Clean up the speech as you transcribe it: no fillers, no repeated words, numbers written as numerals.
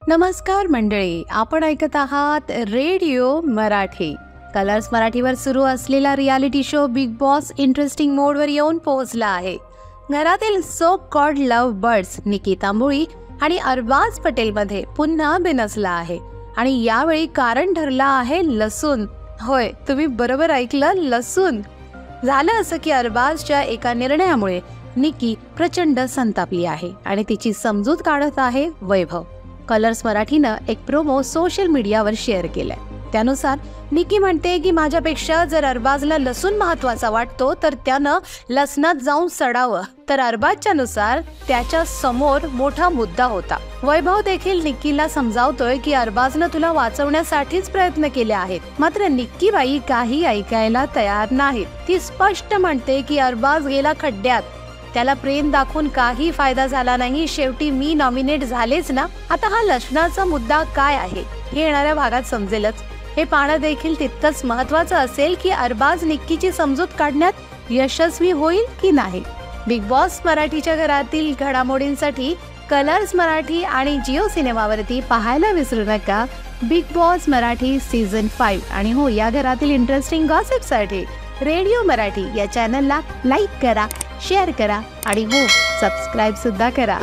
नमस्कार मंडळी, आपण ऐकत आहात रेडिओ मराठी. कलर्स मराठीवर सुरू असलेला reality show big boss interesting मोडवर येऊन पोहोचला आहे. घरातील सो कॉल्ड लव्ह बर्ड्स निकी तांबोळी आणि अरबाज पटेलमध्ये पुन्हा बिनसला आहे आणि यावेळी कारण ठरला आहे लसूण. होय, तुम्ही बरोबर ऐकलं, लसूण. झालं असं की अरबाजच्या एका निर्णयामुळे निकी प्रचंड संतापली आहे आणि तिची समजूत काढत आहे वैभव. कलर्स मराठीनं एक प्रोमो सोशल मीडियावर शेअर केलाय. त्यानुसार निकी म्हणते की माझ्यापेक्षा जर अरबाजला लसूण महत्वाचा वाटतो तर त्यानं लसणात जाऊन सडावं. तर अरबाजच्या नुसार त्याच्या समोर मोठा मुद्दा होता. वैभव देखील निकीला समजावतोय की अरबाजनं तुला वाचवण्यासाठीच प्रयत्न केले आहेत. मात्र निक्की बाई काही ऐकायला तयार नाही. ती स्पष्ट म्हणते की अरबाज गेला खड्ड्यात, त्याला प्रेम दाखवून काही फायदा झाला नाही. शेवटी मी नॉमिनेट झालेच ना. आता हा लसणाचा मुद्दा काय आहे हे येणाऱ्या भागात समजेलच. हे पाहणं देखील तितकंच महत्वाचं असेल की अरबाज निक्कीची समजूत काढण्यात यशस्वी होईल की नाही. बिग बॉस मराठीच्या घरातील घडामोडींसाठी कलर्स मराठी आणि जिओ सिनेमावरती पाहायला विसरू नका बिग बॉस मराठी सीझन 5. आणि हो, या घरातील इंटरेस्टिंग गॉसिपसाठी रेडिओ मराठी या चॅनलला लाईक करा, शेअर करा आणि हो, सबस्क्राईब सुद्धा करा.